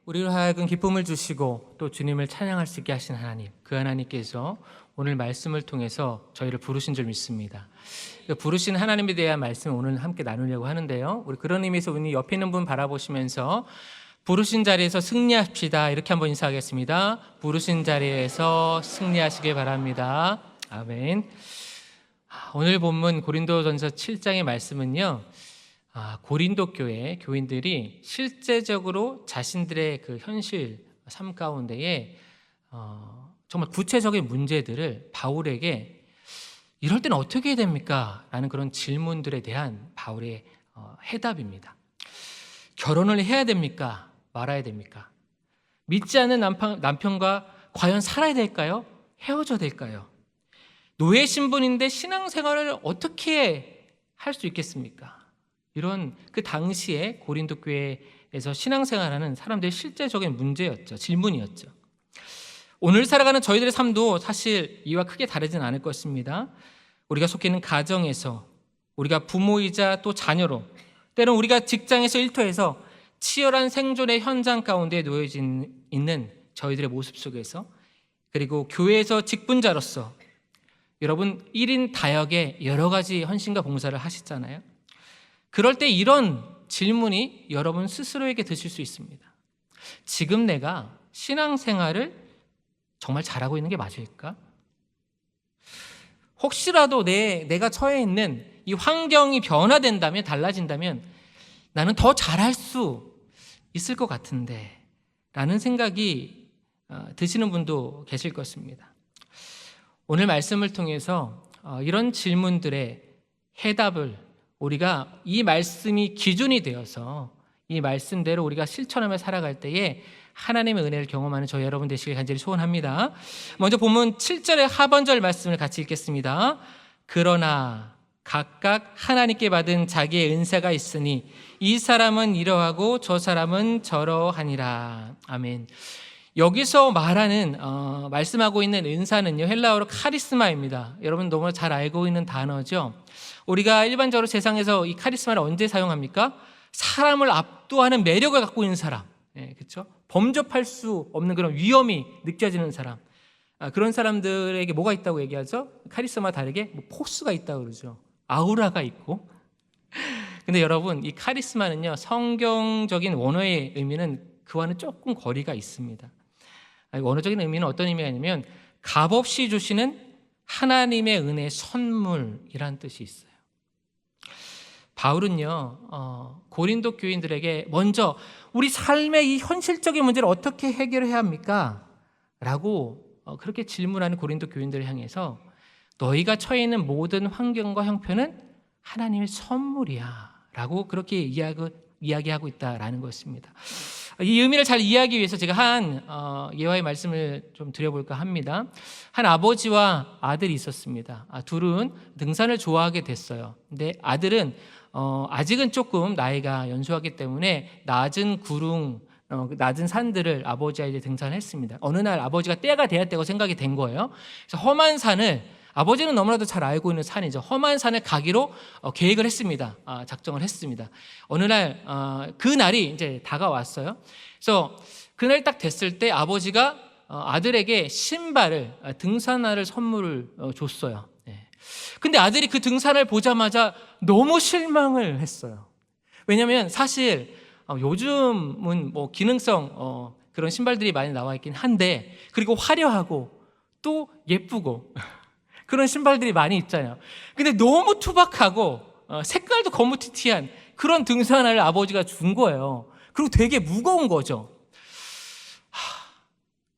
우리로 하여금 기쁨을 주시고 또 주님을 찬양할 수 있게 하신 하나님, 그 하나님께서 오늘 말씀을 통해서 저희를 부르신 줄 믿습니다. 부르신 하나님에 대한 말씀을 오늘 함께 나누려고 하는데요, 우리 그런 의미에서 우리 옆에 있는 분 바라보시면서 부르신 자리에서 승리합시다, 이렇게 한번 인사하겠습니다. 부르신 자리에서 승리하시길 바랍니다. 아멘. 오늘 본문 고린도전서 7장의 말씀은요, 고린도 교회 교인들이 실제적으로 자신들의 그 현실 삶 가운데에 정말 구체적인 문제들을 바울에게 이럴 때는 어떻게 해야 됩니까? 라는 그런 질문들에 대한 바울의 해답입니다. 결혼을 해야 됩니까? 말아야 됩니까? 믿지 않는 남편과 과연 살아야 될까요? 헤어져야 될까요? 노예 신분인데 신앙생활을 어떻게 할 수 있겠습니까? 이런 그 당시에 고린도 교회에서 신앙생활하는 사람들의 실제적인 문제였죠. 질문이었죠. 오늘 살아가는 저희들의 삶도 사실 이와 크게 다르진 않을 것입니다. 우리가 속해 있는 가정에서, 우리가 부모이자 또 자녀로, 때론 우리가 직장에서 일터에서 치열한 생존의 현장 가운데 놓여진 있는 저희들의 모습 속에서, 그리고 교회에서 직분자로서 여러분 1인 다역의 여러 가지 헌신과 봉사를 하시잖아요. 그럴 때 이런 질문이 여러분 스스로에게 드실 수 있습니다. 지금 내가 신앙생활을 정말 잘하고 있는 게 맞을까? 혹시라도 내가 처해 있는 이 환경이 변화된다면, 달라진다면 나는 더 잘할 수 있을 것 같은데 라는 생각이 드시는 분도 계실 것입니다. 오늘 말씀을 통해서 이런 질문들의 해답을 우리가 이 말씀이 기준이 되어서 이 말씀대로 우리가 실천하며 살아갈 때에 하나님의 은혜를 경험하는 저희 여러분 되시길 간절히 소원합니다. 먼저 본문 7절의 하반절 말씀을 같이 읽겠습니다. 그러나 각각 하나님께 받은 자기의 은사가 있으니 이 사람은 이러하고 저 사람은 저러하니라. 아멘. 여기서 말하는 말씀하고 있는 은사는요, 헬라어로 카리스마입니다. 여러분 너무 잘 알고 있는 단어죠. 우리가 일반적으로 세상에서 이 카리스마를 언제 사용합니까? 사람을 압도하는 매력을 갖고 있는 사람, 그렇죠? 범접할 수 없는 그런 위험이 느껴지는 사람, 그런 사람들에게 뭐가 있다고 얘기하죠? 카리스마와 다르게 포스가 있다고 그러죠. 아우라가 있고. 근데 여러분, 이 카리스마는요, 성경적인 원어의 의미는 그와는 조금 거리가 있습니다. 원어적인 의미는 어떤 의미가 있냐면 값없이 주시는 하나님의 은혜의 선물이라는 뜻이 있어요. 바울은요, 고린도 교인들에게 먼저 우리 삶의 이 현실적인 문제를 어떻게 해결해야 합니까? 라고 그렇게 질문하는 고린도 교인들을 향해서 너희가 처해 있는 모든 환경과 형편은 하나님의 선물이야 라고 그렇게 이야기하고 있다라는 것입니다. 이 의미를 잘 이해하기 위해서 제가 한 예화의 말씀을 좀 드려볼까 합니다. 한 아버지와 아들이 있었습니다. 둘은 등산을 좋아하게 됐어요. 근데 아들은 아직은 조금 나이가 연소하기 때문에 낮은 구릉, 낮은 산들을 아버지와 이제 등산했습니다. 어느 날 아버지가 때가 돼야 되고 생각이 된 거예요. 그래서 험한 산을, 아버지는 너무나도 잘 알고 있는 산이죠. 험한 산을 가기로 계획을 했습니다. 작정을 했습니다. 어느 날 그 날이 이제 다가왔어요. 그래서 그날 딱 됐을 때 아버지가 아들에게 신발을, 등산화를 선물을 줬어요. 근데 아들이 그 등산을 보자마자 너무 실망을 했어요. 왜냐하면 사실 요즘은 뭐 기능성 그런 신발들이 많이 나와 있긴 한데, 그리고 화려하고 또 예쁘고 그런 신발들이 많이 있잖아요. 근데 너무 투박하고 색깔도 거무튀튀한 그런 등산화를 아버지가 준 거예요. 그리고 되게 무거운 거죠.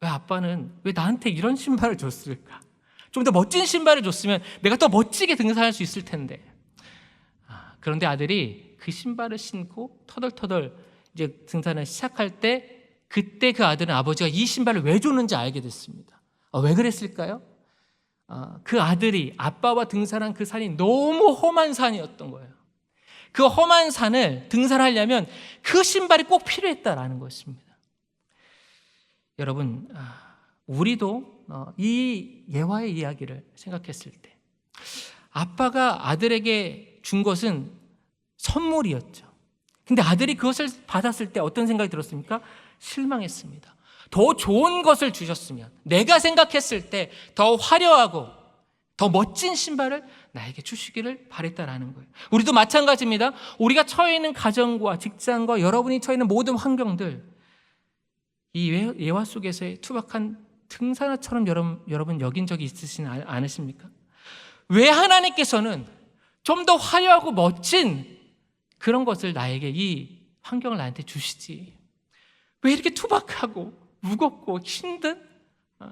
왜 아빠는 왜 나한테 이런 신발을 줬을까? 좀 더 멋진 신발을 줬으면 내가 더 멋지게 등산할 수 있을 텐데. 그런데 아들이 그 신발을 신고 터덜터덜 이제 등산을 시작할 때, 그때 그 아들은 아버지가 이 신발을 왜 줬는지 알게 됐습니다. 왜 그랬을까요? 그 아들이 아빠와 등산한 그 산이 너무 험한 산이었던 거예요. 그 험한 산을 등산하려면 그 신발이 꼭 필요했다라는 것입니다. 여러분, 우리도 이 예화의 이야기를 생각했을 때 아빠가 아들에게 준 것은 선물이었죠. 근데 아들이 그것을 받았을 때 어떤 생각이 들었습니까? 실망했습니다. 더 좋은 것을 주셨으면, 내가 생각했을 때 더 화려하고 더 멋진 신발을 나에게 주시기를 바랬다라는 거예요. 우리도 마찬가지입니다. 우리가 처해 있는 가정과 직장과 여러분이 처해 있는 모든 환경들, 이 예화 속에서의 투박한 등산화처럼 여러분 여긴 적이 있으시지 않으십니까? 왜 하나님께서는 좀 더 화려하고 멋진 그런 것을 나에게, 이 환경을 나한테 주시지? 왜 이렇게 투박하고 무겁고 힘든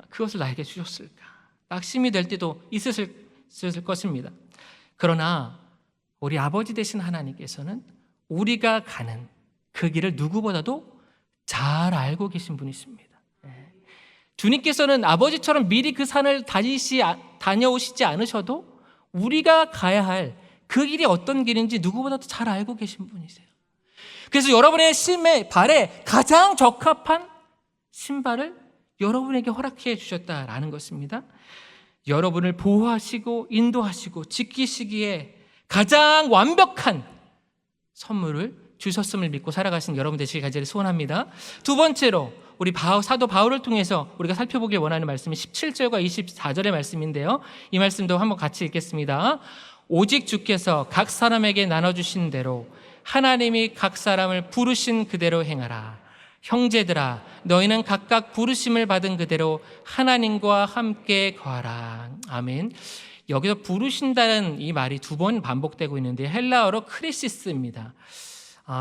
그것을 나에게 주셨을까? 낙심이 될 때도 있으실 것입니다. 그러나 우리 아버지 되신 하나님께서는 우리가 가는 그 길을 누구보다도 잘 알고 계신 분이십니다. 주님께서는 아버지처럼 미리 그 산을 다녀오시지 않으셔도 우리가 가야 할 그 길이 어떤 길인지 누구보다도 잘 알고 계신 분이세요. 그래서 여러분의 발에 가장 적합한 신발을 여러분에게 허락해 주셨다라는 것입니다. 여러분을 보호하시고 인도하시고 지키시기에 가장 완벽한 선물을 주셨음을 믿고 살아가신 여러분 되시길 간절히 소원합니다. 두 번째로 우리 사도 바울을 통해서 우리가 살펴보길 원하는 말씀이 17절과 24절의 말씀인데요. 이 말씀도 한번 같이 읽겠습니다. 오직 주께서 각 사람에게 나눠주신 대로 하나님이 각 사람을 부르신 그대로 행하라. 형제들아, 너희는 각각 부르심을 받은 그대로 하나님과 함께 거하라. 아멘. 여기서 부르신다는 이 말이 두 번 반복되고 있는데 헬라어로 크리시스입니다.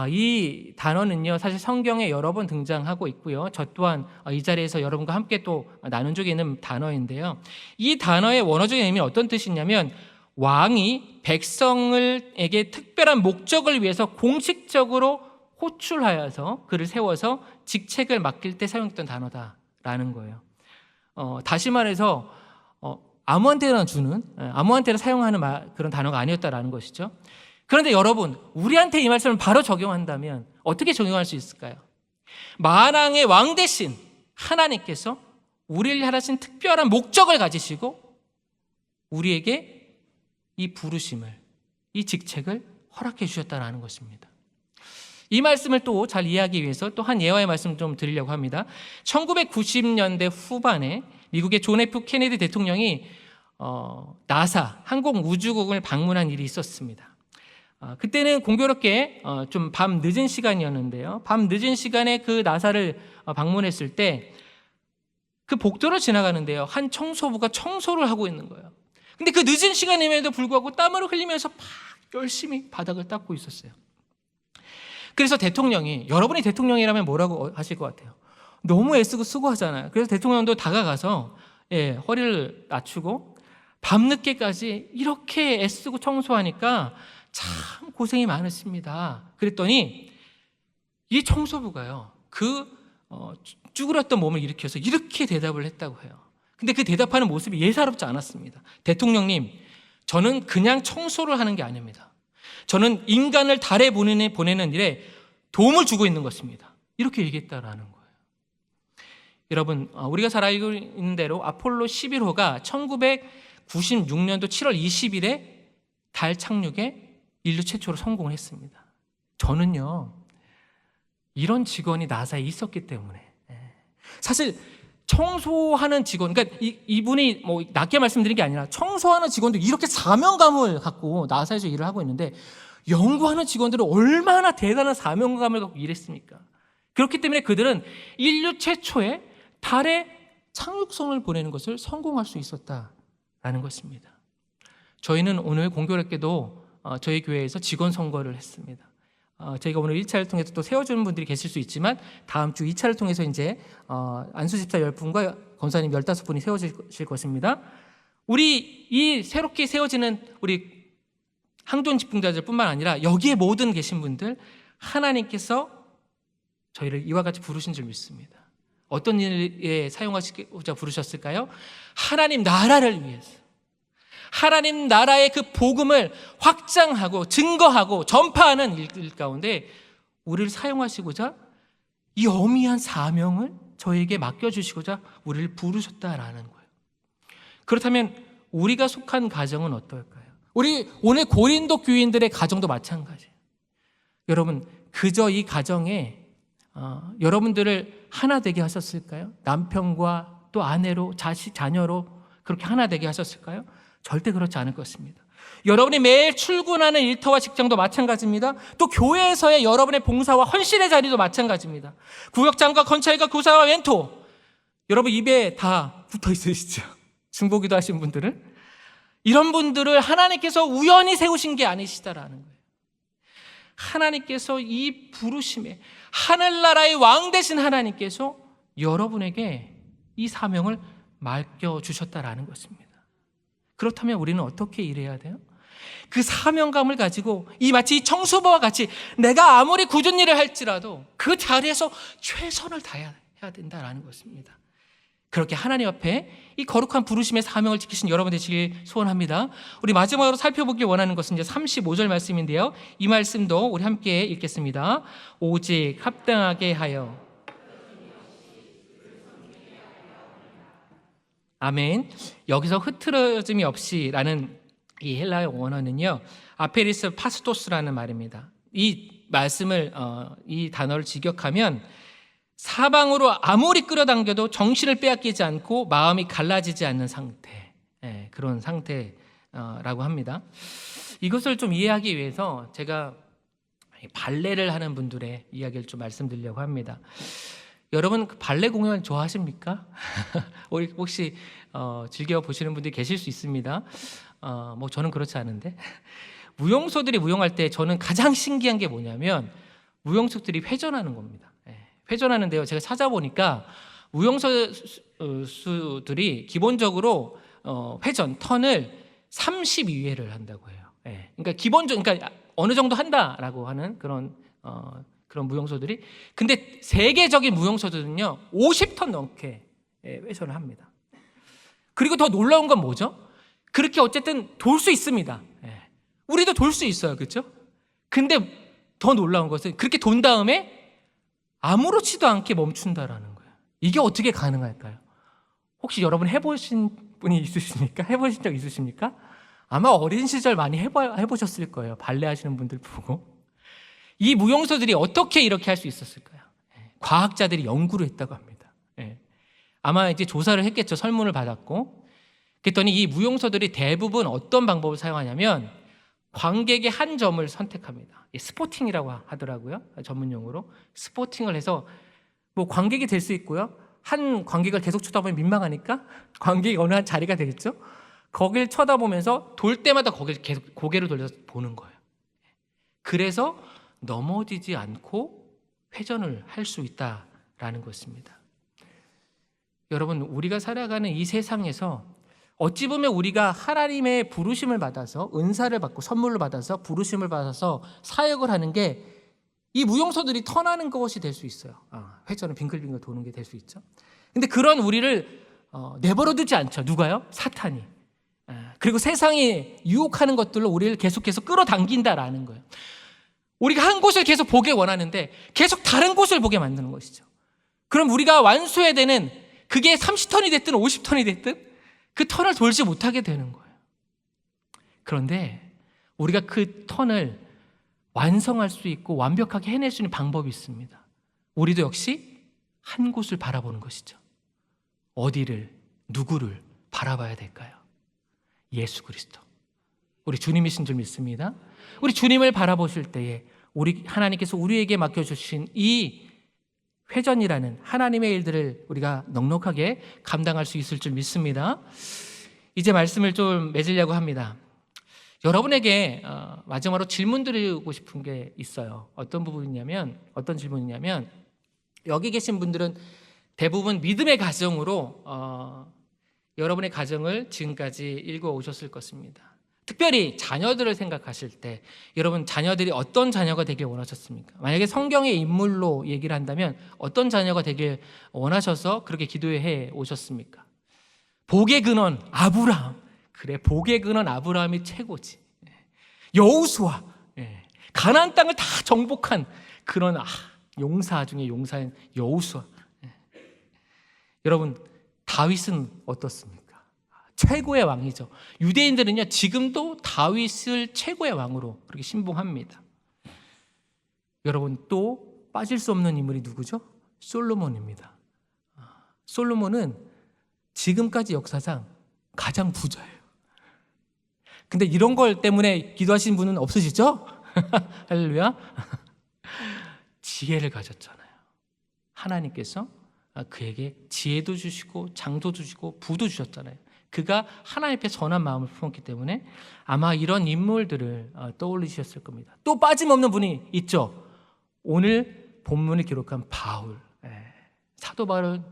이 단어는요, 사실 성경에 여러 번 등장하고 있고요. 저 또한 이 자리에서 여러분과 함께 또 나눈 적이 있는 단어인데요. 이 단어의 원어적인 의미는 어떤 뜻이냐면, 왕이 백성에게 특별한 목적을 위해서 공식적으로 호출하여서 그를 세워서 직책을 맡길 때 사용했던 단어다라는 거예요. 다시 말해서 아무한테나 사용하는 그런 단어가 아니었다라는 것이죠. 그런데 여러분, 우리한테 이 말씀을 바로 적용한다면 어떻게 적용할 수 있을까요? 만왕의 왕 대신 하나님께서 우리를 향하신 특별한 목적을 가지시고 우리에게 이 부르심을, 이 직책을 허락해 주셨다는 것입니다. 이 말씀을 또 잘 이해하기 위해서 또 한 예화의 말씀을 좀 드리려고 합니다. 1990년대 후반에 미국의 존 F 케네디 대통령이 나사, 항공우주국을 방문한 일이 있었습니다. 그때는 공교롭게 좀 밤 늦은 시간이었는데요. 밤 늦은 시간에 그 나사를 방문했을 때 그 복도를 지나가는데요, 한 청소부가 청소를 하고 있는 거예요. 근데 그 늦은 시간임에도 불구하고 땀을 흘리면서 막 열심히 바닥을 닦고 있었어요. 그래서 대통령이, 여러분이 대통령이라면 뭐라고 하실 것 같아요? 너무 애쓰고 수고하잖아요. 그래서 대통령도 다가가서 허리를 낮추고 밤늦게까지 이렇게 애쓰고 청소하니까 참 고생이 많으십니다. 그랬더니 이 청소부가요, 쭈그렸던 몸을 일으켜서 이렇게 대답을 했다고 해요. 근데 그 대답하는 모습이 예사롭지 않았습니다. 대통령님, 저는 그냥 청소를 하는 게 아닙니다. 저는 인간을 달에 보내는 일에 도움을 주고 있는 것입니다. 이렇게 얘기했다라는 거예요. 여러분, 우리가 잘 알고 있는 대로 아폴로 11호가 1996년도 7월 20일에 달 착륙에 인류 최초로 성공을 했습니다. 저는요, 이런 직원이 나사에 있었기 때문에, 사실 청소하는 직원, 그러니까 이분이 뭐 낮게 말씀드린 게 아니라 청소하는 직원도 이렇게 사명감을 갖고 나사에서 일을 하고 있는데, 연구하는 직원들은 얼마나 대단한 사명감을 갖고 일했습니까? 그렇기 때문에 그들은 인류 최초의 달에 착륙선을 보내는 것을 성공할 수 있었다라는 것입니다. 저희는 오늘 공교롭게도 저희 교회에서 직원 선거를 했습니다. 저희가 오늘 1차를 통해서 또 세워주는 분들이 계실 수 있지만 다음 주 2차를 통해서 이제 안수집사 10분과 권사님 15분이 세워질 것입니다. 우리 이 새롭게 세워지는 우리 항돈 집중자들 뿐만 아니라 여기에 모든 계신 분들, 하나님께서 저희를 이와 같이 부르신 줄 믿습니다. 어떤 일에 사용하시고자 부르셨을까요? 하나님 나라를 위해서, 하나님 나라의 그 복음을 확장하고 증거하고 전파하는 일 가운데 우리를 사용하시고자 이 어미한 사명을 저에게 맡겨주시고자 우리를 부르셨다라는 거예요. 그렇다면 우리가 속한 가정은 어떨까요? 우리 오늘 고린도 교인들의 가정도 마찬가지예요. 여러분, 그저 이 가정에 여러분들을 하나 되게 하셨을까요? 남편과 또 아내로, 자식, 자녀로 그렇게 하나 되게 하셨을까요? 절대 그렇지 않을 것입니다. 여러분이 매일 출근하는 일터와 직장도 마찬가지입니다. 또 교회에서의 여러분의 봉사와 헌신의 자리도 마찬가지입니다. 구역장과 건찰과 교사와 멘토, 여러분 입에 다 붙어 있으시죠? 중보기도 하신 분들은 이런 분들을 하나님께서 우연히 세우신 게 아니시다라는 거예요. 하나님께서 이 부르심에 하늘나라의 왕 되신 하나님께서 여러분에게 이 사명을 맡겨주셨다라는 것입니다. 그렇다면 우리는 어떻게 일해야 돼요? 그 사명감을 가지고 마치 이 청소부와 같이 내가 아무리 굳은 일을 할지라도 그 자리에서 최선을 다해야 된다라는 것입니다. 그렇게 하나님 앞에 이 거룩한 부르심의 사명을 지키신 여러분 되시길 소원합니다. 우리 마지막으로 살펴보길 원하는 것은 이제 35절 말씀인데요. 이 말씀도 우리 함께 읽겠습니다. 오직 합당하게 하여. 아멘. 여기서 흐트러짐이 없이라는 이 헬라어 원어는요, 아페리스 파스토스라는 말입니다. 이 말씀을 이 단어를 직역하면 사방으로 아무리 끌어당겨도 정신을 빼앗기지 않고 마음이 갈라지지 않는 상태, 그런 상태라고 합니다. 이것을 좀 이해하기 위해서 제가 발레를 하는 분들의 이야기를 좀 말씀드리려고 합니다. 여러분 발레 공연 좋아하십니까? 혹시 즐겨 보시는 분들이 계실 수 있습니다. 뭐 저는 그렇지 않은데 무용소들이 무용할 때 저는 가장 신기한 게 뭐냐면 무용수들이 회전하는 겁니다. 회전하는데요. 제가 찾아보니까 무용수들이 기본적으로 회전 턴을 32회를 한다고 해요. 그러니까 그러니까 어느 정도 한다라고 하는 그런 무용소들이. 근데 세계적인 무용소들은요 50턴 넘게 회전을 합니다. 그리고 더 놀라운 건 뭐죠? 그렇게 어쨌든 돌 수 있습니다. 우리도 돌 수 있어요, 그렇죠? 근데 더 놀라운 것은 그렇게 돈 다음에 아무렇지도 않게 멈춘다라는 거예요. 이게 어떻게 가능할까요? 혹시 여러분 해보신 분이 있으십니까? 해보신 적 있으십니까? 아마 어린 시절 많이 해보셨을 거예요. 발레 하시는 분들 보고. 이 무용소들이 어떻게 이렇게 할 수 있었을까요? 과학자들이 연구를 했다고 합니다. 아마 이제 조사를 했겠죠. 설문을 받았고. 그랬더니 이 무용소들이 대부분 어떤 방법을 사용하냐면 관객의 한 점을 선택합니다. 스포팅이라고 하더라고요. 전문용어로. 스포팅을 해서 뭐 관객이 될 수 있고요. 한 관객을 계속 쳐다보면 민망하니까 관객이 어느 한 자리가 되겠죠. 거길 쳐다보면서 돌 때마다 거길 계속 고개를 돌려서 보는 거예요. 그래서 넘어지지 않고 회전을 할 수 있다라는 것입니다. 여러분, 우리가 살아가는 이 세상에서 어찌 보면 우리가 하나님의 부르심을 받아서 은사를 받고 선물을 받아서 부르심을 받아서 사역을 하는 게 이 무용소들이 턴하는 것이 될 수 있어요. 회전을 빙글빙글 도는 게 될 수 있죠. 근데 그런 우리를 내버려 두지 않죠. 누가요? 사탄이. 그리고 세상이 유혹하는 것들로 우리를 계속해서 끌어당긴다라는 거예요. 우리가 한 곳을 계속 보게 원하는데 계속 다른 곳을 보게 만드는 것이죠. 그럼 우리가 완수해야 되는 그게 30턴이 됐든 50턴이 됐든 그 턴을 돌지 못하게 되는 거예요. 그런데 우리가 그 턴을 완성할 수 있고 완벽하게 해낼 수 있는 방법이 있습니다. 우리도 역시 한 곳을 바라보는 것이죠. 어디를, 누구를 바라봐야 될까요? 예수 그리스도. 우리 주님이신 줄 믿습니다. 우리 주님을 바라보실 때에 우리 하나님께서 우리에게 맡겨주신 이 회전이라는 하나님의 일들을 우리가 넉넉하게 감당할 수 있을 줄 믿습니다. 이제 말씀을 좀 맺으려고 합니다. 여러분에게 마지막으로 질문 드리고 싶은 게 있어요. 어떤 질문이냐면 여기 계신 분들은 대부분 믿음의 가정으로 여러분의 가정을 지금까지 읽어오셨을 것입니다. 특별히 자녀들을 생각하실 때 여러분 자녀들이 어떤 자녀가 되길 원하셨습니까? 만약에 성경의 인물로 얘기를 한다면 어떤 자녀가 되길 원하셔서 그렇게 기도해 오셨습니까? 복의 근원 아브라함. 그래, 복의 근원 아브라함이 최고지. 여호수아, 가나안 땅을 다 정복한 그런 용사 중에 용사인 여호수아. 여러분 다윗은 어떻습니까? 최고의 왕이죠. 유대인들은요 지금도 다윗을 최고의 왕으로 그렇게 신봉합니다. 여러분 또 빠질 수 없는 인물이 누구죠? 솔로몬입니다. 솔로몬은 지금까지 역사상 가장 부자예요. 근데 이런 걸 때문에 기도하신 분은 없으시죠? 할렐루야. 지혜를 가졌잖아요. 하나님께서 그에게 지혜도 주시고 장도 주시고 부도 주셨잖아요. 그가 하나님 앞에 선한 마음을 품었기 때문에 아마 이런 인물들을 떠올리셨을 겁니다. 또 빠짐없는 분이 있죠. 오늘 본문을 기록한 바울. 사도 바울은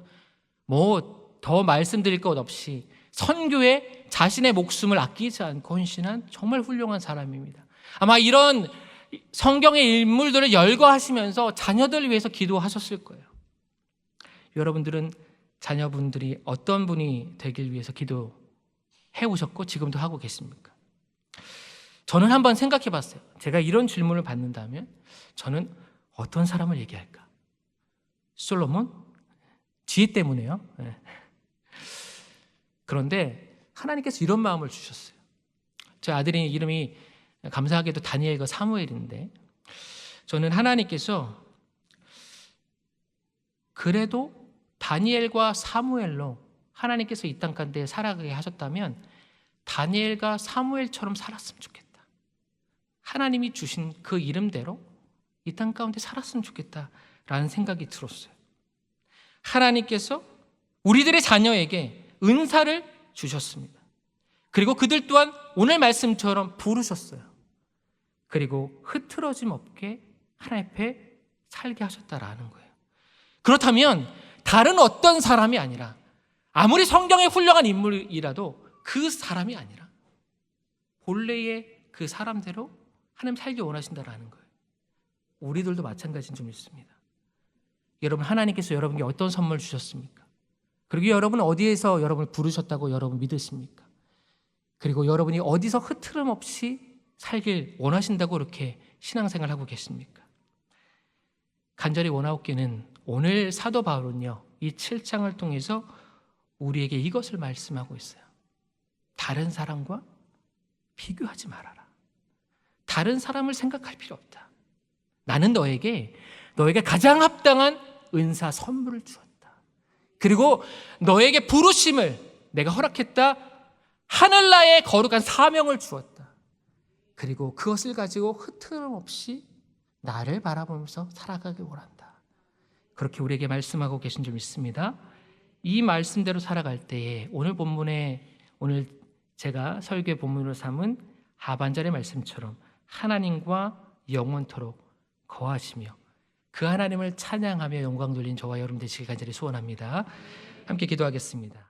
뭐 더 말씀드릴 것 없이 선교에 자신의 목숨을 아끼지 않고 헌신한 정말 훌륭한 사람입니다. 아마 이런 성경의 인물들을 열거하시면서 자녀들을 위해서 기도하셨을 거예요. 여러분들은 자녀분들이 어떤 분이 되길 위해서 기도해 오셨고 지금도 하고 계십니까? 저는 한번 생각해 봤어요. 제가 이런 질문을 받는다면 저는 어떤 사람을 얘기할까? 솔로몬? 지혜 때문에요. 그런데 하나님께서 이런 마음을 주셨어요. 제 아들이 이름이 감사하게도 다니엘과 사무엘인데 저는 하나님께서 그래도 다니엘과 사무엘로 하나님께서 이 땅 가운데 살아가게 하셨다면 다니엘과 사무엘처럼 살았으면 좋겠다. 하나님이 주신 그 이름대로 이 땅 가운데 살았으면 좋겠다라는 생각이 들었어요. 하나님께서 우리들의 자녀에게 은사를 주셨습니다. 그리고 그들 또한 오늘 말씀처럼 부르셨어요. 그리고 흐트러짐 없게 하나님 앞에 살게 하셨다라는 거예요. 그렇다면 다른 어떤 사람이 아니라 아무리 성경에 훌륭한 인물이라도 그 사람이 아니라 본래의 그 사람대로 하나님 살기 원하신다라는 거예요. 우리들도 마찬가지인 줄 믿습니다. 여러분, 하나님께서 여러분께 어떤 선물 주셨습니까? 그리고 여러분은 어디에서 여러분을 부르셨다고 여러분 믿으십니까? 그리고 여러분이 어디서 흐트름 없이 살길 원하신다고 이렇게 신앙생활을 하고 계십니까? 간절히 원하옵기는 오늘 사도 바울은요, 이 7장을 통해서 우리에게 이것을 말씀하고 있어요. 다른 사람과 비교하지 말아라. 다른 사람을 생각할 필요 없다. 나는 너에게 가장 합당한 은사 선물을 주었다. 그리고 너에게 부르심을 내가 허락했다. 하늘나라의 거룩한 사명을 주었다. 그리고 그것을 가지고 흐트름 없이 나를 바라보면서 살아가길 원한다. 그렇게 우리에게 말씀하고 계신 줄 믿습니다. 이 말씀대로 살아갈 때에 오늘 본문에 오늘 제가 설교의 본문으로 삼은 하반절의 말씀처럼 하나님과 영원토록 거하시며 그 하나님을 찬양하며 영광 돌린 저와 여러분 되시길 간절히 소원합니다. 함께 기도하겠습니다.